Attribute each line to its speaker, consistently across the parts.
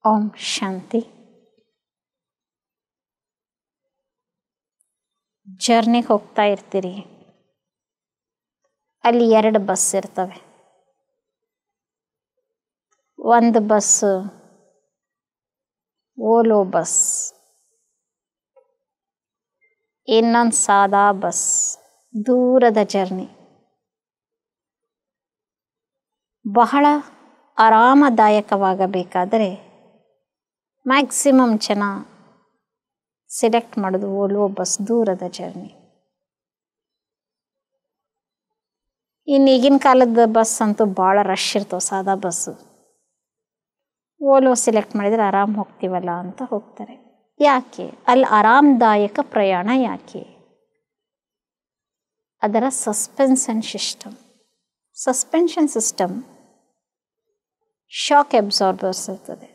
Speaker 1: ಓಂ ಶಾಂತಿ. ಜರ್ನಿಗೆ ಹೋಗ್ತಾ ಇರ್ತೀರಿ, ಅಲ್ಲಿ 2 ಬಸ್ ಇರ್ತವೆ. ಒಂದು ಬಸ್ಸು ಓಲೋ ಬಸ್, ಇನ್ನೊಂದು ಸಾದಾ ಬಸ್, ದೂರದ ಜರ್ನಿ. ಬಹಳ ಆರಾಮದಾಯಕವಾಗಬೇಕಾದರೆ ಮ್ಯಾಕ್ಸಿಮಮ್ ಜನ ಸೆಲೆಕ್ಟ್ ಮಾಡೋದು ಓಲೋ ಬಸ್, ದೂರದ ಜರ್ನಿ. ಇನ್ನು ಈಗಿನ ಕಾಲದ ಬಸ್ ಅಂತೂ ಭಾಳ ರಶ್ ಇರ್ತವೆ, ಸಾದಾ ಬಸ್ಸು. ಓಲೋ ಸೆಲೆಕ್ಟ್ ಮಾಡಿದರೆ ಆರಾಮ್ ಹೋಗ್ತೀವಲ್ಲ ಅಂತ ಹೋಗ್ತಾರೆ. ಯಾಕೆ? ಅಲ್ಲಿ ಆರಾಮದಾಯಕ ಪ್ರಯಾಣ ಯಾಕೆ? ಅದರ ಸಸ್ಪೆನ್ಷನ್ ಸಿಸ್ಟಮ್ ಶಾಕ್ ಅಬ್ಸಾರ್ಬರ್ಸ್ ಇರ್ತದೆ.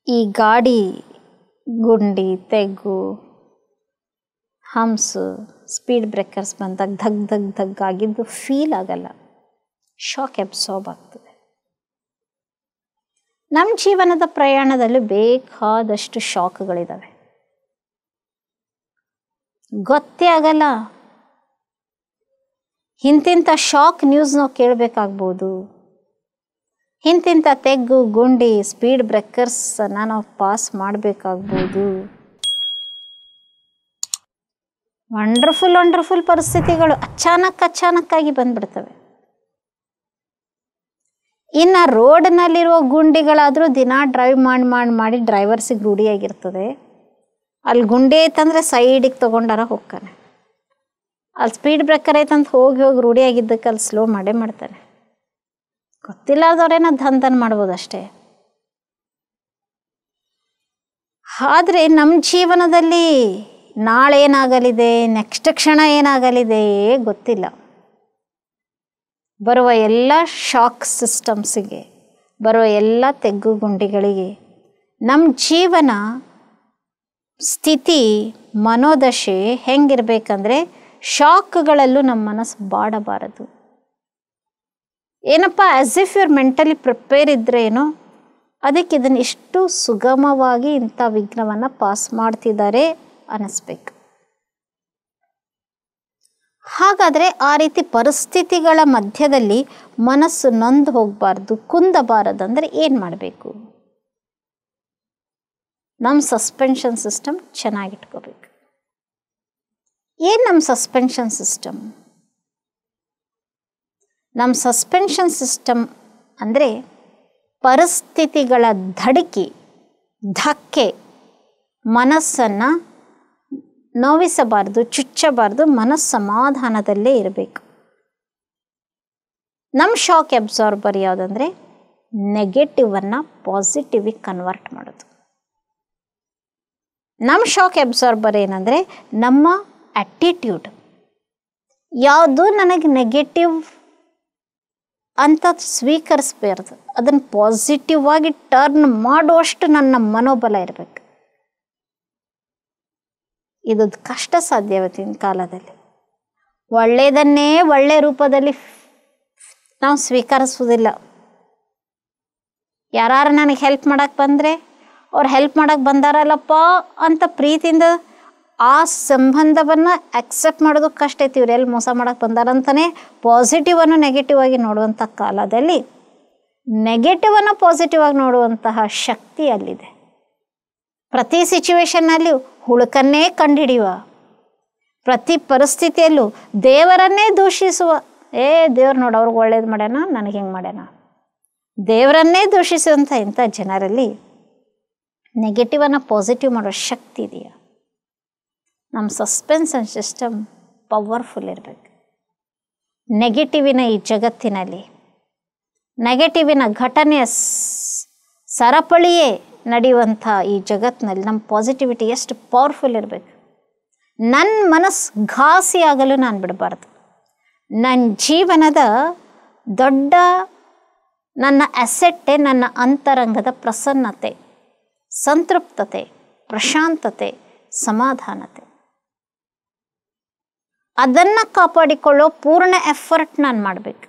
Speaker 1: ಈ ಗಾಡಿ ಗುಂಡಿ, ತೆಗ್ಗು, ಹಂಪ್ಸು, ಸ್ಪೀಡ್ ಬ್ರೇಕರ್ಸ್ ಬಂದಾಗ ಧಗ್ ಧಗ್ ಧಗ್ ಆಗಿದ್ದು ಫೀಲ್ ಆಗಲ್ಲ, ಶಾಕ್ ಅಬ್ಸಾರ್ಬ್ ಆಗ್ತದೆ. ನಮ್ಮ ಜೀವನದ ಪ್ರಯಾಣದಲ್ಲಿ ಬೇಕಾದಷ್ಟು ಶಾಕ್ಗಳಿದ್ದಾವೆ, ಗೊತ್ತೇ ಆಗಲ್ಲ. ಇಂತಿಂಥ ಶಾಕ್ ನ್ಯೂಸ್ ನಾವು ಕೇಳಬೇಕಾಗ್ಬೋದು, ಇಂತಿಂಥ ತೆಗ್ಗು ಗುಂಡಿ ಸ್ಪೀಡ್ ಬ್ರೇಕರ್ಸನ್ನು ನಾವು ಪಾಸ್ ಮಾಡಬೇಕಾಗ್ಬೋದು. ವಂಡರ್ಫುಲ್ ಪರಿಸ್ಥಿತಿಗಳು ಅಚಾನಕ್ಕಾಗಿ ಬಂದ್ಬಿಡ್ತವೆ. ಇನ್ನು ರೋಡ್ನಲ್ಲಿರುವ ಗುಂಡಿಗಳಾದರೂ ದಿನ ಡ್ರೈವ್ ಮಾಡಿ ಡ್ರೈವರ್ಸಿಗೆ ರೂಢಿಯಾಗಿರ್ತದೆ. ಅಲ್ಲಿ ಗುಂಡಿ ಐತಂದರೆ ಸೈಡಿಗೆ ತೊಗೊಂಡಾರ ಹೋಗ್ತಾನೆ, ಅಲ್ಲಿ ಸ್ಪೀಡ್ ಬ್ರೇಕರ್ ಐತಂತ ಹೋಗಿ ರೂಢಿಯಾಗಿದ್ದಕ್ಕೆ ಅಲ್ಲಿ ಸ್ಲೋ ಮಾಡ್ತಾನೆ. ಗೊತ್ತಿಲ್ಲದವ್ರೇನೋ ಧನ್ ಮಾಡ್ಬೋದು ಅಷ್ಟೇ. ಆದರೆ ನಮ್ಮ ಜೀವನದಲ್ಲಿ ನಾಳೆ ಏನಾಗಲಿದೆ, ನೆಕ್ಸ್ಟ್ ಕ್ಷಣ ಏನಾಗಲಿದೆ ಗೊತ್ತಿಲ್ಲ. ಬರುವ ಎಲ್ಲ ಶಾಕ್ ಸಿಸ್ಟಮ್ಸಿಗೆ, ಬರುವ ಎಲ್ಲ ತೆಗ್ಗು ಗುಂಡಿಗಳಿಗೆ ನಮ್ಮ ಜೀವನ ಸ್ಥಿತಿ, ಮನೋದಶೆ ಹೆಂಗಿರ್ಬೇಕಂದ್ರೆ ಶಾಕ್ಗಳಲ್ಲೂ ನಮ್ಮ ಮನಸ್ಸು ಬಾಡಬಾರದು. ಏನಪ್ಪ as if your mentally prepare ಇದ್ರೇನೋ, ಅದಕ್ಕೆ ಇದನ್ನು ಇಷ್ಟು ಸುಗಮವಾಗಿ ಇಂಥ ವಿಘ್ನವನ್ನು ಪಾಸ್ ಮಾಡ್ತಿದ್ದಾರೆ ಅನ್ನಿಸ್ಬೇಕು. ಹಾಗಾದರೆ ಆ ರೀತಿ ಪರಿಸ್ಥಿತಿಗಳ ಮಧ್ಯದಲ್ಲಿ ಮನಸ್ಸು ನೊಂದು ಹೋಗಬಾರ್ದು, ಕುಂದಬಾರದಂದರೆ ಏನು ಮಾಡಬೇಕು? ನಮ್ಮ ಸಸ್ಪೆನ್ಷನ್ ಸಿಸ್ಟಮ್ ಚೆನ್ನಾಗಿಟ್ಕೋಬೇಕು. ಏನು ನಮ್ಮ ಸಸ್ಪೆನ್ಷನ್ ಸಿಸ್ಟಮ್? ನಮ್ಮ ಸಸ್ಪೆನ್ಷನ್ ಸಿಸ್ಟಮ್ ಅಂದರೆ ಪರಿಸ್ಥಿತಿಗಳ ಧಕ್ಕೆ ಮನಸ್ಸನ್ನು ನೋವಿಸಬಾರ್ದು, ಚುಚ್ಚಬಾರ್ದು, ಮನಸ್ಸು ಸಮಾಧಾನದಲ್ಲೇ ಇರಬೇಕು. ನಮ್ಮ ಶಾಕ್ ಅಬ್ಸಾರ್ಬರ್ ಯಾವುದಂದರೆ ನೆಗೆಟಿವನ್ನು ಪಾಸಿಟಿವಿಗೆ ಕನ್ವರ್ಟ್ ಮಾಡೋದು. ನಮ್ಮ ಶಾಕ್ ಅಬ್ಸಾರ್ಬರ್ ಏನಂದರೆ ನಮ್ಮ ಆ್ಯಟಿಟ್ಯೂಡ್ ಯಾವುದು ನನಗೆ ನೆಗೆಟಿವ್ ಅಂತ ಸ್ವೀಕರಿಸಬಾರ್ದು, ಅದನ್ನು ಪಾಸಿಟಿವ್ ಆಗಿ ಟರ್ನ್ ಮಾಡುವಷ್ಟು ನನ್ನ ಮನೋಬಲ ಇರಬೇಕು. ಇದು ಕಷ್ಟ ಸಾಧ್ಯ ಇವತ್ತಿನ ಕಾಲದಲ್ಲಿ. ಒಳ್ಳೆಯದನ್ನೇ ಒಳ್ಳೆಯ ರೂಪದಲ್ಲಿ ನಾವು ಸ್ವೀಕರಿಸೋದಿಲ್ಲ. ಯಾರು ನನಗೆ ಹೆಲ್ಪ್ ಮಾಡೋಕ್ಕೆ ಬಂದರೆ ಅವ್ರು ಹೆಲ್ಪ್ ಮಾಡೋಕ್ಕೆ ಬಂದಾರಲ್ಲಪ್ಪ ಅಂತ ಪ್ರೀತಿಯಿಂದ ಆ ಸಂಬಂಧವನ್ನು ಆಕ್ಸೆಪ್ಟ್ ಮಾಡೋದು ಕಷ್ಟ ಐತಿ. ಇವ್ರು ಎಲ್ಲಿ ಮೋಸ ಮಾಡೋಕ್ಕೆ ಬಂದಾರಂತಲೇ ಪಾಸಿಟಿವನ್ನು ನೆಗೆಟಿವ್ ಆಗಿ ನೋಡುವಂಥ ಕಾಲದಲ್ಲಿ ನೆಗೆಟಿವನ್ನು ಪಾಸಿಟಿವ್ ಆಗಿ ನೋಡುವಂತಹ ಶಕ್ತಿ ಅಲ್ಲಿದೆ. ಪ್ರತಿ ಸಿಚುವೇಶನ್ನಲ್ಲಿ ಹುಳುಕನ್ನೇ ಕಂಡುಹಿಡಿಯುವ, ಪ್ರತಿ ಪರಿಸ್ಥಿತಿಯಲ್ಲೂ ದೇವರನ್ನೇ ದೂಷಿಸುವ, ದೇವ್ರು ನೋಡು ಅವ್ರಿಗೆ ಒಳ್ಳೇದು ಮಾಡ್ಯಾನ, ನನಗೆ ಹಿಂಗೆ ಮಾಡ್ಯಾನ, ದೇವರನ್ನೇ ದೂಷಿಸುವಂಥ ಇಂಥ ಜನರಲ್ಲಿ ನೆಗೆಟಿವನ್ನು ಪಾಸಿಟಿವ್ ಮಾಡೋ ಶಕ್ತಿ ಇದೆಯಾ? ನಮ್ಮ ಸಸ್ಪೆನ್ಷನ್ ಸಿಸ್ಟಮ್ ಪವರ್ಫುಲ್ ಇರಬೇಕು. ನೆಗೆಟಿವಿನ ಈ ಜಗತ್ತಿನಲ್ಲಿ, ನೆಗೆಟಿವಿನ ಘಟನೆಯ ಸರಪಳಿಯೇ ನಡೆಯುವಂಥ ಈ ಜಗತ್ತಿನಲ್ಲಿ ನಮ್ಮ ಪಾಸಿಟಿವಿಟಿ ಎಷ್ಟು ಪವರ್ಫುಲ್ ಇರಬೇಕು. ನನ್ನ ಮನಸ್ಸು ಘಾಸಿ ಆಗಲು ನಾನು ಬಿಡಬಾರ್ದು. ನನ್ನ ಜೀವನದ ದೊಡ್ಡ ನನ್ನ ಅಸೆಟ್ಟೇ ನನ್ನ ಅಂತರಂಗದ ಪ್ರಸನ್ನತೆ, ಸಂತೃಪ್ತತೆ, ಪ್ರಶಾಂತತೆ, ಸಮಾಧಾನತೆ. ಅದನ್ನು ಕಾಪಾಡಿಕೊಳ್ಳೋ ಪೂರ್ಣ ಎಫರ್ಟ್ ನಾನು ಮಾಡಬೇಕು.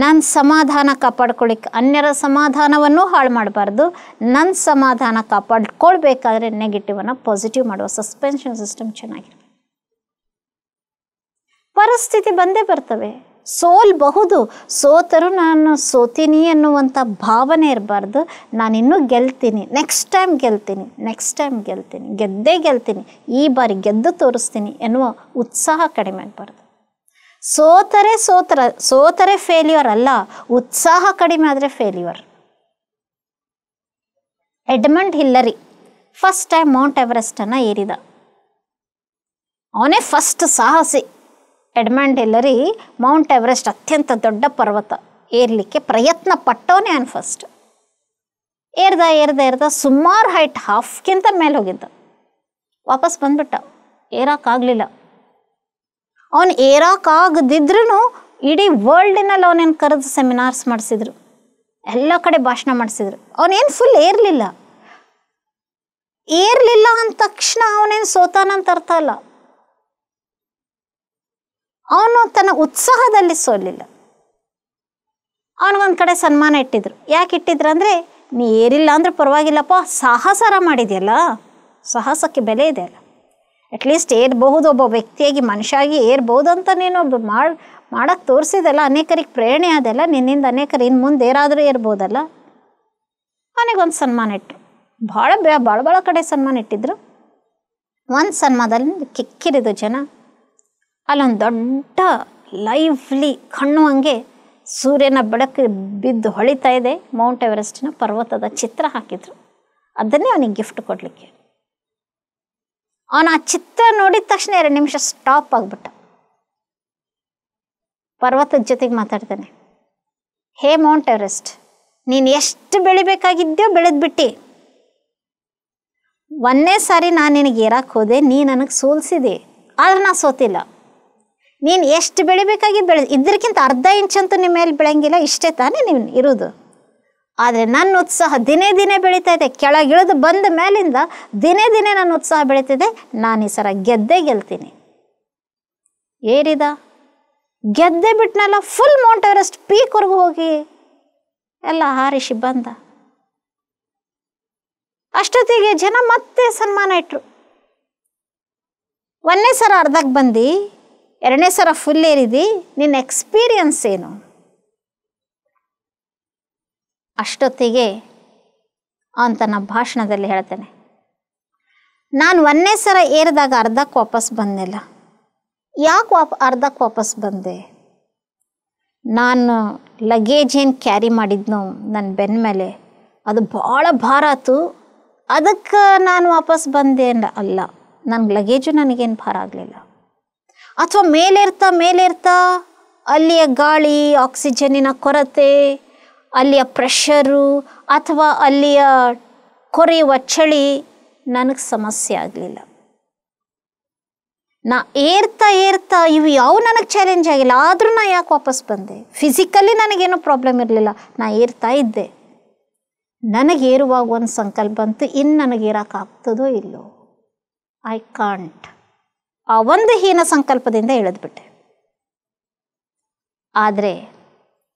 Speaker 1: ನನ್ನ ಸಮಾಧಾನ ಕಾಪಾಡ್ಕೊಳ್ಳಿಕ್ಕೆ ಅನ್ಯರ ಸಮಾಧಾನವನ್ನು ಹಾಳು ಮಾಡಬಾರ್ದು. ನನ್ನ ಸಮಾಧಾನ ಕಾಪಾಡ್ಕೊಳ್ಬೇಕಾದ್ರೆ ನೆಗೆಟಿವನ್ನು ಪಾಸಿಟಿವ್ ಮಾಡುವ ಸಸ್ಪೆನ್ಷನ್ ಸಿಸ್ಟಮ್ ಚೆನ್ನಾಗಿರಬೇಕು. ಪರಿಸ್ಥಿತಿ ಬಂದೇ ಬರ್ತವೆ, ಸೋಲ್ಬಹುದು, ಸೋತರು ನಾನು ಸೋತೀನಿ ಅನ್ನುವಂಥ ಭಾವನೆ ಇರಬಾರ್ದು. ನಾನಿನ್ನೂ ಗೆಲ್ತೀನಿ, ನೆಕ್ಸ್ಟ್ ಟೈಮ್ ಗೆಲ್ತೀನಿ, ನೆಕ್ಸ್ಟ್ ಟೈಮ್ ಗೆಲ್ತೀನಿ, ಗೆದ್ದೇ ಗೆಲ್ತೀನಿ, ಈ ಬಾರಿ ಗೆದ್ದು ತೋರಿಸ್ತೀನಿ ಎನ್ನುವ ಉತ್ಸಾಹ ಕಡಿಮೆ ಆಗಬಾರ್ದು. ಸೋತರೆ ಫೇಲ್ಯೂರ್ ಅಲ್ಲ, ಉತ್ಸಾಹ ಕಡಿಮೆ ಆದರೆ failure. Edmund Hillary first time Mount ಎವರೆಸ್ಟನ್ನು ಏರಿದ. ಅವನೇ ಫಸ್ಟ್ ಸಾಹಸಿ. ಎಡ್ಮಂಡ್ ಹಿಲ್ಲರಿ ಮೌಂಟ್ ಎವರೆಸ್ಟ್ ಅತ್ಯಂತ ದೊಡ್ಡ ಪರ್ವತ ಏರಲಿಕ್ಕೆ ಪ್ರಯತ್ನ ಪಟ್ಟವನೇ ಅವನು ಫಸ್ಟ್. ಏರ್ದ ಸುಮಾರು ಹೈಟ್ ಹಾಫ್ಗಿಂತ ಮೇಲೆ ಹೋಗಿದ್ದ. ವಾಪಸ್ ಬಂದ್ಬಿಟ್ಟ, ಏರೋಕ್ಕಾಗಲಿಲ್ಲ. ಅವನು ಏರೋಕ್ಕಾಗದಿದ್ರೂ ಇಡೀ ವರ್ಲ್ಡಿನಲ್ಲಿ ಅವನೇನು ಕರೆದು ಸೆಮಿನಾರ್ಸ್ ಮಾಡಿಸಿದ್ರು, ಎಲ್ಲ ಕಡೆ ಭಾಷಣ ಮಾಡಿಸಿದ್ರು. ಅವನೇನು ಫುಲ್ ಏರಲಿಲ್ಲ ಅಂದ ತಕ್ಷಣ ಅವನೇನು ಸೋತಾನಂತ ಅರ್ಥ ಅಲ್ಲ. ಅವನು ತನ್ನ ಉತ್ಸಾಹದಲ್ಲಿ ಸೋಲಿಲ್ಲ. ಅವನಿಗೊಂದು ಕಡೆ ಸನ್ಮಾನ ಇಟ್ಟಿದ್ರು. ಯಾಕೆ ಇಟ್ಟಿದ್ರು ಅಂದರೆ, ನೀ ಏರಿಲ್ಲ ಅಂದ್ರೆ ಪರವಾಗಿಲ್ಲಪ್ಪ, ಸಾಹಸರ ಮಾಡಿದೆಯಲ್ಲ, ಸಾಹಸಕ್ಕೆ ಬೆಲೆ ಇದೆ ಅಲ್ಲ, ಅಟ್ಲೀಸ್ಟ್ ಏರ್ಬಹುದು, ಒಬ್ಬ ವ್ಯಕ್ತಿಯಾಗಿ ಮನುಷ್ಯಾಗಿ ಏರ್ಬೋದು ಅಂತ ನೀನು ಮಾಡಕ್ಕೆ ತೋರಿಸಿದಲ್ಲ, ಅನೇಕರಿಗೆ ಪ್ರೇರಣೆ ಅದಲ್ಲ, ನಿನ್ನಿಂದ ಅನೇಕರು ಇನ್ನು ಮುಂದೆ ಏರಾದರೂ ಏರ್ಬೋದಲ್ಲ. ಅವನಿಗೊಂದು ಸನ್ಮಾನ ಇಟ್ಟರು. ಭಾಳ ಕಡೆ ಸನ್ಮಾನ ಇಟ್ಟಿದ್ರು. ಒಂದು ಸನ್ಮಾನದಲ್ಲಿ ಕಿಕ್ಕಿರಿದು ಜನ. ಅಲ್ಲೊಂದು ದೊಡ್ಡ ಲೈವ್ಲಿ ಕಣ್ಣುವಂಗೆ ಸೂರ್ಯನ ಬೆಳಕು ಬಿದ್ದು ಹೊಳಿತಾ ಇದೆ ಮೌಂಟ್ ಎವರೆಸ್ಟಿನ ಪರ್ವತದ ಚಿತ್ರ ಹಾಕಿದ್ರು. ಅದನ್ನೇ ಅವನಿಗೆ ಗಿಫ್ಟ್ ಕೊಡಲಿಕ್ಕೆ. ಅವನು ಆ ಚಿತ್ರ ನೋಡಿದ ತಕ್ಷಣ 2 ನಿಮಿಷ ಸ್ಟಾಪ್ ಆಗಿಬಿಟ್ಟ. ಪರ್ವತದ ಜೊತೆಗೆ ಮಾತಾಡ್ತಾನೆ, ಹೇ ಮೌಂಟ್ ಎವರೆಸ್ಟ್, ನೀನು ಎಷ್ಟು ಬೆಳಿಬೇಕಾಗಿದ್ದೋ ಬೆಳೆದ್ಬಿಟ್ಟು. ಒಂದೇ ಸಾರಿ ನಾನು ನಿನಗೆ ಏರಕ್ಕೆ ಹೋದೆ, ನೀ ನನಗೆ ಸೋಲಿಸಿದೆ, ಆದ್ರೆ ನಾನು ಸೋತಿಲ್ಲ. ನೀನು ಎಷ್ಟು ಬೆಳಿಬೇಕಾಗಿದ್ದು ಇದಕ್ಕಿಂತ ಅರ್ಧ ಇಂಚಂತೂ ನಿಮ್ಮ ಮೇಲೆ ಬೆಳೆಯಂಗಿಲ್ಲ, ಇಷ್ಟೇ ತಾನೇ ನೀವು ಇರೋದು. ಆದರೆ ನನ್ನ ಉತ್ಸಾಹ ದಿನೇ ಬೆಳೀತಾ ಇದೆ. ಕೆಳಗಿಳಿದು ಬಂದ ಮೇಲಿಂದ ದಿನೇ ನನ್ನ ಉತ್ಸಾಹ ಬೆಳೀತಿದೆ. ನಾನು ಈ ಸಲ ಗೆದ್ದೇ ಗೆಲ್ತೀನಿ. ಏರಿದ, ಗೆದ್ದೆ ಬಿಟ್ನಲ್ಲ, ಫುಲ್ ಮೌಂಟ್ ಎವರೆಸ್ಟ್ ಪೀಕ್ವರೆಗೂ ಹೋಗಿ ಎಲ್ಲ ಹಾರಿಸಿ ಬಂದ. ಅಷ್ಟೊತ್ತಿಗೆ ಜನ ಮತ್ತೆ ಸನ್ಮಾನ ಇಟ್ರು. ಒಂದನೇ ಸಲ ಅರ್ಧಕ್ಕೆ ಬಂದು, 2ನೇ ಸಲ ಫುಲ್ ಏರಿದಿ, ನಿನ್ನ ಎಕ್ಸ್ಪೀರಿಯನ್ಸ್ ಏನು? ಅಷ್ಟೊತ್ತಿಗೆ ಅವನು ತನ್ನ ಭಾಷಣದಲ್ಲಿ ಹೇಳ್ತಾನೆ, ನಾನು 1ನೇ ಸಲ ಏರಿದಾಗ ಅರ್ಧಕ್ಕೆ ವಾಪಸ್ ಬಂದಿಲ್ಲ. ಯಾಕೆ ಅರ್ಧಕ್ಕೆ ವಾಪಸ್ ಬಂದೆ? ನಾನು ಲಗೇಜ್ ಏನು ಕ್ಯಾರಿ ಮಾಡಿದ್ನೋ ನನ್ನ ಬೆನ್ನ ಮೇಲೆ, ಅದು ಭಾಳ ಭಾರ ಆಯ್ತು, ಅದಕ್ಕೆ ನಾನು ವಾಪಸ್ ಬಂದೆ ಅಲ್ಲ. ನನ್ನ ಲಗೇಜು ನನಗೇನು ಭಾರ ಆಗಲಿಲ್ಲ. ಅಥವಾ ಮೇಲೇರ್ತಾ ಅಲ್ಲಿಯ ಗಾಳಿ, ಆಕ್ಸಿಜನ್ನಿನ ಕೊರತೆ, ಅಲ್ಲಿಯ ಪ್ರೆಷರು ಅಥವಾ ಅಲ್ಲಿಯ ಕೊರೆಯುವ ಚಳಿ ನನಗೆ ಸಮಸ್ಯೆ ಆಗಲಿಲ್ಲ. ನಾ ಏರ್ತಾ ಇವು ಯಾವ ನನಗೆ ಚಾಲೆಂಜ್ ಆಗಿಲ್ಲ, ಆದರೂ ನಾ ಯಾಕೆ ವಾಪಸ್ ಬಂದೆ? ಫಿಸಿಕಲಿ ನನಗೇನೂ ಪ್ರಾಬ್ಲಮ್ ಇರಲಿಲ್ಲ, ನಾ ಏರ್ತಾ ಇದ್ದೆ. ನನಗೆ ಏರುವಾಗ ಒಂದು ಸಂಕಲ್ಪ ಬಂತು, ಇನ್ನು ನನಗೆ ಏರೋಕ್ಕಾಗ್ತದೋ ಇಲ್ಲೋ, ಐ ಕಾಂಟ್. ಆ ಒಂದು ಹೀನ ಸಂಕಲ್ಪದಿಂದ ಇಳಿದ್ಬಿಟ್ಟೆ. ಆದರೆ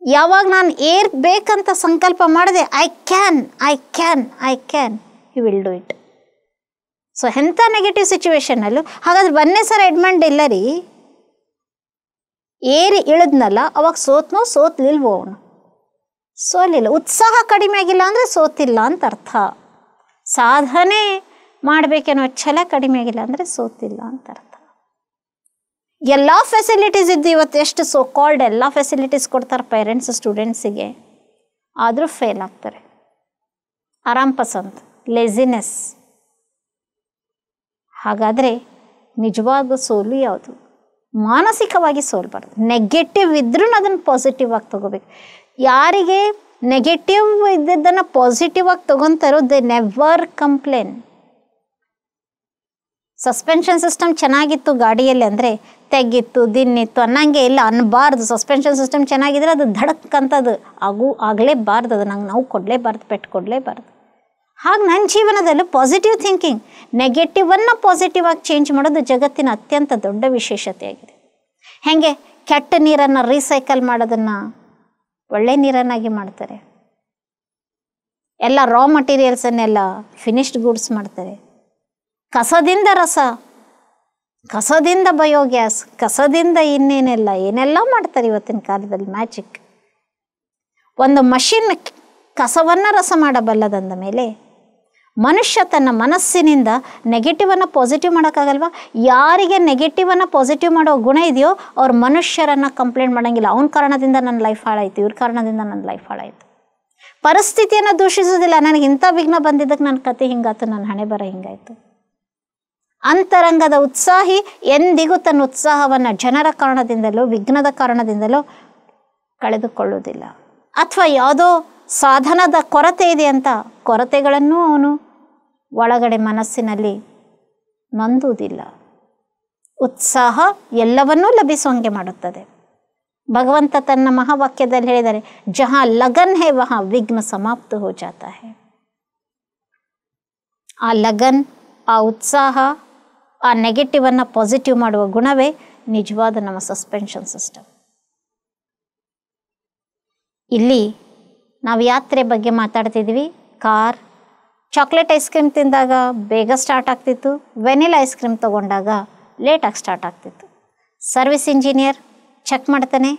Speaker 1: ಯಾವಾಗ ನಾನು ಏರ್ಬೇಕಂತ ಸಂಕಲ್ಪ ಮಾಡಿದೆ, I can, you will do it. So ಎಂಥ ನೆಗೆಟಿವ್ ಸಿಚುವೇಶನ್ನಲ್ಲೂ ಹಾಗಾದ್ರೆ 1ನೇ ಸಲ ಎಡ್ಮಂಡ್ ಹಿಲ್ಲರಿ ಏರಿ ಇಳಿದ್ನಲ್ಲ, ಅವಾಗ ಸೋತ್ಲಿಲ್ವೋ? ಅವನು ಸೋಲಿಲ್ಲ. ಉತ್ಸಾಹ ಕಡಿಮೆ ಆಗಿಲ್ಲ ಅಂದರೆ ಸೋತಿಲ್ಲ ಅಂತ ಅರ್ಥ. ಸಾಧನೆ ಮಾಡಬೇಕೇನೋ ಛಲ ಕಡಿಮೆ ಆಗಿಲ್ಲ ಅಂದರೆ ಸೋತಿಲ್ಲ ಅಂತ ಅರ್ಥ. ಎಲ್ಲ ಫೆಸಿಲಿಟೀಸ್ ಇದ್ದು ಇವತ್ತು ಎಷ್ಟು ಸೋ ಕಾಲ್ಡ್ ಎಲ್ಲ ಫೆಸಿಲಿಟೀಸ್ ಕೊಡ್ತಾರೆ ಪೇರೆಂಟ್ಸ್ ಸ್ಟೂಡೆಂಟ್ಸಿಗೆ, ಆದರೂ ಫೇಲ್ ಆಗ್ತಾರೆ. ಆರಾಮ್ ಪಸಂದ್, ಲೇಜಿನೆಸ್. ಹಾಗಾದರೆ ನಿಜವಾದ ಸೋಲು ಯಾವುದು? ಮಾನಸಿಕವಾಗಿ ಸೋಲ್ಬಾರ್ದು. ನೆಗೆಟಿವ್ ಇದ್ರೂ ಅದನ್ನು ಪಾಸಿಟಿವ್ ಆಗಿ ತಗೋಬೇಕು. ಯಾರಿಗೆ ನೆಗೆಟಿವ್ ಇದ್ದದ್ದನ್ನು ಪಾಸಿಟಿವ್ ಆಗಿ ತಗೊತಾರೋ they never complain. Suspension system ಚೆನ್ನಾಗಿತ್ತು ಗಾಡಿಯಲ್ಲಿ ಅಂದರೆ ತೆಗಿತ್ತು ದಿನ್ನಿತ್ತು ಅನ್ನಂಗೆ ಇಲ್ಲ, ಅನ್ನಬಾರ್ದು. ಸಸ್ಪೆನ್ಷನ್ ಸಿಸ್ಟಮ್ ಚೆನ್ನಾಗಿದ್ರೆ ಅದು ಧಡಕ್ಕಂಥದ್ದು ಆಗಲೇಬಾರ್ದು, ಅದು ನಂಗೆ ನಾವು ಕೊಡಲೇಬಾರ್ದು, ಪೆಟ್ಟು ಕೊಡಲೇಬಾರ್ದು. ಹಾಗೆ ನನ್ನ ಜೀವನದಲ್ಲೂ ಪಾಸಿಟಿವ್ ಥಿಂಕಿಂಗ್, ನೆಗೆಟಿವನ್ನು ಪಾಸಿಟಿವ್ ಆಗಿ ಚೇಂಜ್ ಮಾಡೋದು ಜಗತ್ತಿನ ಅತ್ಯಂತ ದೊಡ್ಡ ವಿಶೇಷತೆಯಾಗಿದೆ. ಹೇಗೆ ಕೆಟ್ಟ ನೀರನ್ನು ರೀಸೈಕಲ್ ಮಾಡೋದನ್ನು ಒಳ್ಳೆ ನೀರನ್ನಾಗಿ ಮಾಡ್ತಾರೆ. ಎಲ್ಲ ರಾ ಮಟೀರಿಯಲ್ಸನ್ನೆಲ್ಲ ಫಿನಿಶ್ಡ್ ಗೂಡ್ಸ್ ಮಾಡ್ತಾರೆ. ಕಸದಿಂದ ರಸ, ಕಸದಿಂದ ಬಯೋಗ್ಯಾಸ್, ಕಸದಿಂದ ಇನ್ನೇನೆಲ್ಲ ಏನೆಲ್ಲ ಮಾಡ್ತಾರೆ ಇವತ್ತಿನ ಕಾಲದಲ್ಲಿ. ಮ್ಯಾಜಿಕ್. ಒಂದು ಮಷಿನ್ ಕಸವನ್ನು ರಸ ಮಾಡಬಲ್ಲದಂದ ಮೇಲೆ ಮನುಷ್ಯ ತನ್ನ ಮನಸ್ಸಿನಿಂದ ನೆಗೆಟಿವನ್ನು ಪಾಸಿಟಿವ್ ಮಾಡೋಕ್ಕಾಗಲ್ವಾ? ಯಾರಿಗೆ ನೆಗೆಟಿವನ್ನು ಪಾಸಿಟಿವ್ ಮಾಡೋ ಗುಣ ಇದೆಯೋ ಅವ್ರು ಮನುಷ್ಯರನ್ನು ಕಂಪ್ಲೇಂಟ್ ಮಾಡೋಂಗಿಲ್ಲ. ಅವನ ಕಾರಣದಿಂದ ನನ್ನ ಲೈಫ್ ಹಾಳಾಯಿತು, ಇವ್ರ ಕಾರಣದಿಂದ ನನ್ನ ಲೈಫ್ ಹಾಳಾಯಿತು. ಪರಿಸ್ಥಿತಿಯನ್ನು ದೂಷಿಸೋದಿಲ್ಲ. ನನಗೆ ಇಂಥ ವಿಘ್ನ ಬಂದಿದ್ದಕ್ಕೆ ನನ್ನ ಕತೆ ಹಿಂಗಾಯ್ತು, ನನ್ನ ಹಣೆ ಬರ ಹಿಂಗಾಯಿತು. ಅಂತರಂಗದ ಉತ್ಸಾಹಿ ಎಂದಿಗೂ ತನ್ನ ಉತ್ಸಾಹವನ್ನು ಜನರ ಕಾರಣದಿಂದಲೋ ವಿಘ್ನದ ಕಾರಣದಿಂದಲೋ ಕಳೆದುಕೊಳ್ಳುವುದಿಲ್ಲ. ಅಥವಾ ಯಾವುದೋ ಸಾಧನದ ಕೊರತೆ ಇದೆ ಅಂತ ಕೊರತೆಗಳನ್ನು ಅವನು ಒಳಗಡೆ ಮನಸ್ಸಿನಲ್ಲಿ ನೊಂದುವುದಿಲ್ಲ. ಉತ್ಸಾಹ ಎಲ್ಲವನ್ನೂ ಲಭಿಸುವಂಗೆ ಮಾಡುತ್ತದೆ. ಭಗವಂತ ತನ್ನ ಮಹಾವಾಕ್ಯದಲ್ಲಿ ಹೇಳಿದ್ದಾರೆ, ಜಹಾ ಲಗನ್ ಹೇ ವಹಾ ವಿಘ್ನ ಸಮಾಪ್ತ ಹೋ ಜಾತಾ ಹೇ. ಆ ಲಗನ್, ಆ ಉತ್ಸಾಹ, ಆ ನೆಗೆಟಿವನ್ನು ಪಾಸಿಟಿವ್ ಮಾಡುವ ಗುಣವೇ ನಿಜವಾದ ನಮ್ಮ ಸಸ್ಪೆನ್ಷನ್ ಸಿಸ್ಟಮ್. ಇಲ್ಲಿ ನಾವು ಯಾತ್ರೆ ಬಗ್ಗೆ ಮಾತಾಡ್ತಿದ್ವಿ. ಕಾರ್, ಚಾಕ್ಲೇಟ್ ಐಸ್ ಕ್ರೀಮ್ ತಿಂದಾಗ ಬೇಗ ಸ್ಟಾರ್ಟ್ ಆಗ್ತಿತ್ತು, ವೆನಿಲಾ ಐಸ್ ಕ್ರೀಮ್ ತೊಗೊಂಡಾಗ ಲೇಟಾಗಿ ಸ್ಟಾರ್ಟ್ ಆಗ್ತಿತ್ತು. ಸರ್ವಿಸ್ ಇಂಜಿನಿಯರ್ ಚೆಕ್ ಮಾಡ್ತಾನೆ,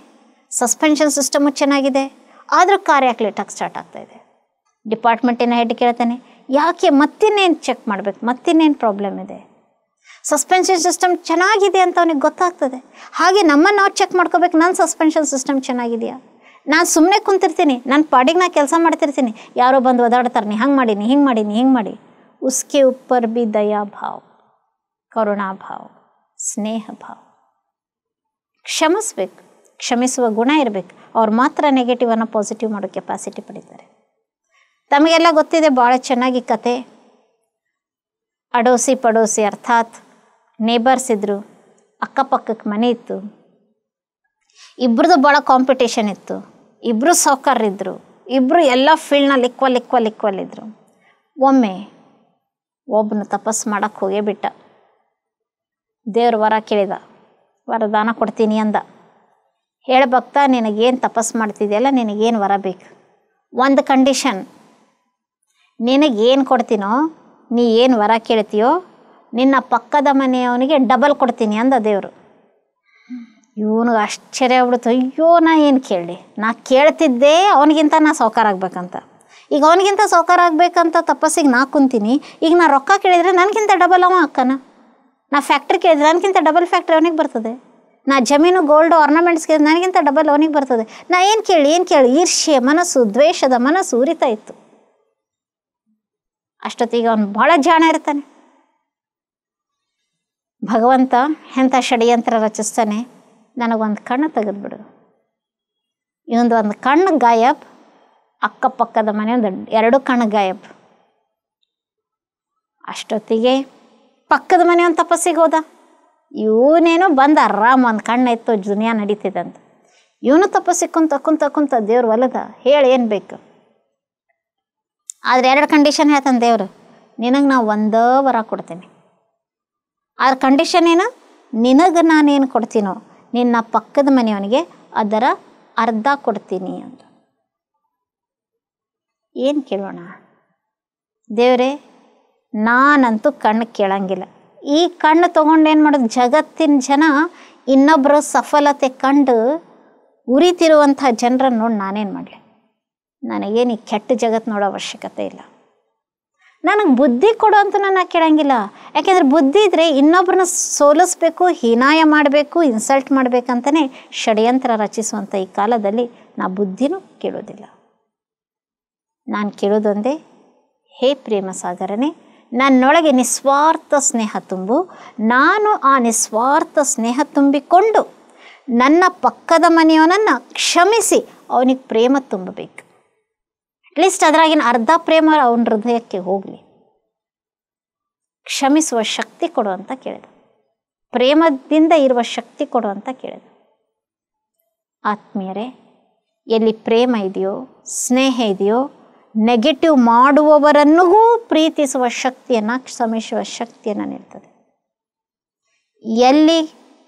Speaker 1: ಸಸ್ಪೆನ್ಷನ್ ಸಿಸ್ಟಮು ಚೆನ್ನಾಗಿದೆ, ಆದರೂ ಕಾರ್ ಯಾಕೆ ಲೇಟಾಗಿ ಸ್ಟಾರ್ಟ್ ಆಗ್ತಾಯಿದೆ. ಡಿಪಾರ್ಟ್ಮೆಂಟಿನ ಹೆಡ್ ಕೇಳ್ತಾನೆ, ಯಾಕೆ, ಮತ್ತಿನ್ನೇನು ಚೆಕ್ ಮಾಡಬೇಕು, ಮತ್ತಿನ್ನೇನು ಪ್ರಾಬ್ಲಮ್ ಇದೆ. ಸಸ್ಪೆನ್ಷನ್ ಸಿಸ್ಟಮ್ ಚೆನ್ನಾಗಿದೆ ಅಂತ ಅವನಿಗೆ ಗೊತ್ತಾಗ್ತದೆ. ಹಾಗೆ ನಮ್ಮನ್ನು ನಾವು ಚೆಕ್ ಮಾಡ್ಕೋಬೇಕು, ನನ್ನ ಸಸ್ಪೆನ್ಷನ್ ಸಿಸ್ಟಮ್ ಚೆನ್ನಾಗಿದೆಯಾ. ನಾನು ಸುಮ್ಮನೆ ಕುಂತಿರ್ತೀನಿ, ನನ್ನ ಪಾಡಿಗೆ ನಾನು ಕೆಲಸ ಮಾಡ್ತಿರ್ತೀನಿ, ಯಾರೋ ಬಂದು ಓದಾಡ್ತಾರೆ, ನೀ ಹಂಗೆ ಮಾಡೀನಿ, ಹಿಂಗೆ ಮಾಡೀನಿ, ಹಿಂಗೆ ಮಾಡಿ. ಉಸ್ಕೆ ಉಪ್ಪರ್ ಬಿ ದಯಾ ಭಾವ್, ಕರುಣಾ ಭಾವ್, ಸ್ನೇಹ ಭಾವ್. ಕ್ಷಮಿಸ್ಬೇಕು, ಕ್ಷಮಿಸುವ ಗುಣ ಇರಬೇಕು. ಅವ್ರು ಮಾತ್ರ ನೆಗೆಟಿವನ್ನು ಪಾಸಿಟಿವ್ ಮಾಡೋ ಕೆಪಾಸಿಟಿ ಪಡಿತಾರೆ. ತಮಗೆಲ್ಲ ಗೊತ್ತಿದೆ ಭಾಳ ಚೆನ್ನಾಗಿ ಕತೆ. ಅಡೋಸಿ ಪಡೋಸಿ ಅರ್ಥಾತ್ ನೇಬರ್ಸ್ ಇದ್ದರು, ಅಕ್ಕಪಕ್ಕಕ್ಕೆ ಮನೆ ಇತ್ತು, ಇಬ್ಬರದು ಭಾಳ ಕಾಂಪಿಟೇಷನ್ ಇತ್ತು, ಇಬ್ಬರು ಸಾಹುಕಾರರಿದ್ದರು, ಇಬ್ಬರು ಎಲ್ಲ ಫೀಲ್ಡ್ನಲ್ಲಿ ಈಕ್ವಲ್ ಇದ್ದರು. ಒಮ್ಮೆ ಒಬ್ಬನು ತಪಸ್ಸು ಮಾಡೋಕ್ಕೆ ಹೋಗೇ ಬಿಟ್ಟ. ದೇವ್ರ ವರ ಕೇಳಿದ, ವರದಾನ ಕೊಡ್ತೀನಿ ಅಂದ. ಹೇಳ ಭಕ್ತ, ನಿನಗೇನು ತಪಸ್ಸು ಮಾಡ್ತಿದೆಯಲ್ಲ, ನಿನಗೇನು ವರ ಬೇಕು? ಒಂದು ಕಂಡೀಷನ್, ನಿನಗೇನು ಕೊಡ್ತೀನೋ, ನೀ ಏನು ವರ ಕೇಳ್ತೀಯೋ ನಿನ್ನ ಪಕ್ಕದ ಮನೆಯವನಿಗೆ ಡಬಲ್ ಕೊಡ್ತೀನಿ ಅಂದ ದೇವರು. ಇವನಿಗೆ ಆಶ್ಚರ್ಯ ಆಗ್ಬಿಡ್ತು. ಅಯ್ಯೋ, ನಾ ಏನು ಕೇಳಲಿ, ನಾ ಕೇಳ್ತಿದ್ದೆ ಅವನಿಗಿಂತ ನಾ ಸಾಹುಕಾರ ಆಗ್ಬೇಕಂತ. ಈಗ ಅವನಿಗಿಂತ ಸಾಹುಕಾರ ಆಗ್ಬೇಕಂತ ತಪಸ್ಸಿಗೆ ನಾ ಕುಂತೀನಿ. ಈಗ ನಾ ರೊಕ್ಕ ಕೇಳಿದರೆ ನನಗಿಂತ ಡಬಲ್ ಅವ ಅಕ್ಕನ. ನಾ ಫ್ಯಾಕ್ಟ್ರಿ ಕೇಳಿದ್ರೆ ನನಗಿಂತ ಡಬಲ್ ಫ್ಯಾಕ್ಟ್ರಿ ಅವನಿಗೆ ಬರ್ತದೆ. ನಾ ಜಮೀನು ಗೋಲ್ಡ್ ಆರ್ನಮೆಂಟ್ಸ್ ಕೇಳಿದ್ರೆ ನನಗಿಂತ ಡಬಲ್ ಅವನಿಗೆ ಬರ್ತದೆ. ನಾ ಏನು ಕೇಳಿ ಈರ್ಷ್ಯೆ ಮನಸ್ಸು, ದ್ವೇಷದ ಮನಸ್ಸು ಉರಿತಾ ಇತ್ತು. ಅಷ್ಟೊತ್ತಿಗೆ ಅವನು ಭಾಳ ಜಾಣ ಇರ್ತಾನೆ. ಭಗವಂತ ಎಂಥ ಷಡ್ಯಂತ್ರ ರಚಿಸ್ತಾನೆ, ನನಗೊಂದು ಕಣ್ಣು ತೆಗೆದುಬಿಡು. ಇವೊಂದು ಒಂದು ಕಣ್ಣು ಗಾಯಬ್, ಅಕ್ಕಪಕ್ಕದ ಮನೆಯೊಂದು 2 ಕಣ್ಣು ಗಾಯಬ್. ಅಷ್ಟೊತ್ತಿಗೆ ಪಕ್ಕದ ಮನೆಯೊಂದು ತಪಸ್ಸಿಗೆ ಹೋದ. ಇವನೇನೋ ಬಂದ ಆರಾಮ್ ಒಂದು ಕಣ್ಣು ಇತ್ತು, ದುನಿಯಾ ನಡೀತಿದೆ ಅಂತ. ಇವನು ತಪಸ್ಸಿಗೆ ಕುಂತ ದೇವ್ರು ಒಲದ, ಹೇಳಿ ಏನು ಬೇಕು. ಆದರೆ 2 ಕಂಡೀಷನ್ ಹೇಳ್ತಾನೆ ದೇವರು, ನಿನಗೆ ನಾವು ಒಂದೇ ವರ ಕೊಡ್ತೀನಿ. ಆದ್ರೆ ಕಂಡೀಷನ್ ಏನು? ನಿನಗೆ ನಾನೇನು ಕೊಡ್ತೀನೋ ನಿನ್ನ ಪಕ್ಕದ ಮನೆಯವನಿಗೆ ಅದರ ಅರ್ಧ ಕೊಡ್ತೀನಿ ಅಂತ. ಏನು ಕೇಳೋಣ? ದೇವರೇ, ನಾನಂತೂ ಕಣ್ಣು ಕೇಳಂಗಿಲ್ಲ. ಈ ಕಣ್ಣು ತೊಗೊಂಡೇನು ಮಾಡೋದು? ಜಗತ್ತಿನ ಜನ ಇನ್ನೊಬ್ಬರ ಸಫಲತೆ ಕಂಡು ಉರಿತಿರುವಂಥ ಜನರನ್ನು ನೋಡಿ ನಾನೇನು ಮಾಡಲಿ? ನನಗೇನು ಈ ಕೆಟ್ಟ ಜಗತ್ತು ನೋಡೋ ಅವಶ್ಯಕತೆ ಇಲ್ಲ. ನನಗೆ ಬುದ್ಧಿ ಕೊಡು ಅಂತ ನಾನು ಕೇಳಂಗಿಲ್ಲ. ಯಾಕೆಂದರೆ ಬುದ್ಧಿ ಇದ್ದರೆ ಇನ್ನೊಬ್ಬರನ್ನ ಸೋಲಿಸ್ಬೇಕು, ಹೀನಾಯ ಮಾಡಬೇಕು, ಇನ್ಸಲ್ಟ್ ಮಾಡಬೇಕಂತಲೇ ಷಡ್ಯಂತ್ರ ರಚಿಸುವಂಥ ಈ ಕಾಲದಲ್ಲಿ ನಾ ಬುದ್ಧಿನೂ ಕೇಳೋದಿಲ್ಲ. ನಾನು ಕೇಳೋದೊಂದೇ, ಹೇ ಪ್ರೇಮ ಸಾಗರನೇ, ನನ್ನೊಳಗೆ ನಿಸ್ವಾರ್ಥ ಸ್ನೇಹ ತುಂಬು. ನಾನು ಆ ನಿಸ್ವಾರ್ಥ ಸ್ನೇಹ ತುಂಬಿಕೊಂಡು ನನ್ನ ಪಕ್ಕದ ಮನೆಯವನನ್ನು ಕ್ಷಮಿಸಿ ಅವನಿಗೆ ಪ್ರೇಮ ತುಂಬಬೇಕು. ಅಟ್ಲೀಸ್ಟ್ ಅದರಾಗಿನ ಅರ್ಧ ಪ್ರೇಮ ಅವನ ಹೃದಯಕ್ಕೆ ಹೋಗಲಿ. ಕ್ಷಮಿಸುವ ಶಕ್ತಿ ಕೊಡು ಅಂತ ಕೇಳಿದ. ಪ್ರೇಮದಿಂದ ಇರುವ ಶಕ್ತಿ ಕೊಡು ಅಂತ ಕೇಳಿದ. ಆತ್ಮೀಯರೇ, ಎಲ್ಲಿ ಪ್ರೇಮ ಇದೆಯೋ, ಸ್ನೇಹ ಇದೆಯೋ, ನೆಗೆಟಿವ್ ಮಾಡುವವರನ್ನೂ ಪ್ರೀತಿಸುವ ಶಕ್ತಿಯನ್ನು, ಕ್ಷಮಿಸುವ ಶಕ್ತಿಯನ್ನು ನೀಡ್ತದೆ. ಎಲ್ಲಿ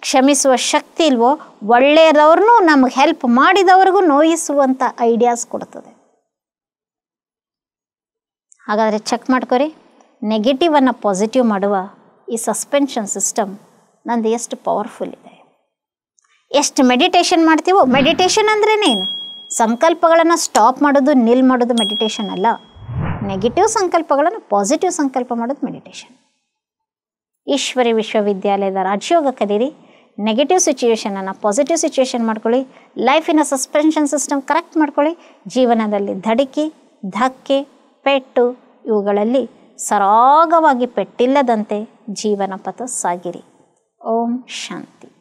Speaker 1: ಕ್ಷಮಿಸುವ ಶಕ್ತಿ ಇಲ್ವೋ, ಒಳ್ಳೆಯದವ್ರನ್ನೂ ನಮಗೆ ಹೆಲ್ಪ್ ಮಾಡಿದವ್ರಿಗೂ ನೋಯಿಸುವಂಥ ಐಡಿಯಾಸ್ ಕೊಡ್ತದೆ. ಹಾಗಾದರೆ ಚೆಕ್ ಮಾಡ್ಕೊರಿ, ನೆಗೆಟಿವನ್ನು ಪಾಸಿಟಿವ್ ಮಾಡುವ ಈ ಸಸ್ಪೆನ್ಷನ್ ಸಿಸ್ಟಮ್ ನಂದು ಎಷ್ಟು ಪವರ್ಫುಲ್ ಇದೆ. ಎಷ್ಟು ಮೆಡಿಟೇಷನ್ ಮಾಡ್ತೀವೋ, ಮೆಡಿಟೇಷನ್ ಅಂದ್ರೇನೇನು? ಸಂಕಲ್ಪಗಳನ್ನು ಸ್ಟಾಪ್ ಮಾಡೋದು, ನಿಲ್ ಮಾಡೋದು ಮೆಡಿಟೇಷನ್ ಅಲ್ಲ. ನೆಗೆಟಿವ್ ಸಂಕಲ್ಪಗಳನ್ನು ಪಾಸಿಟಿವ್ ಸಂಕಲ್ಪ ಮಾಡೋದು ಮೆಡಿಟೇಷನ್. ಈಶ್ವರಿ ವಿಶ್ವವಿದ್ಯಾಲಯದ ರಾಜಯೋಗ ಕಲೀರಿ. ನೆಗೆಟಿವ್ ಸಿಚುವೇಷನನ್ನು ಪಾಸಿಟಿವ್ ಸಿಚುವೇಷನ್ ಮಾಡ್ಕೊಳ್ಳಿ. ಲೈಫಿನ ಸಸ್ಪೆನ್ಷನ್ ಸಿಸ್ಟಮ್ ಕರೆಕ್ಟ್ ಮಾಡ್ಕೊಳ್ಳಿ. ಜೀವನದಲ್ಲಿ ಧಡಿಕೆ, ಧಕ್ಕೆ, ಪೆಟ್ಟು ಇವುಗಳಲ್ಲಿ ಸರಾಗವಾಗಿ ಪೆಟ್ಟಿಲ್ಲದಂತೆ ಜೀವನ ಪಥ ಸಾಗಿರಿ. ಓಂ ಶಾಂತಿ.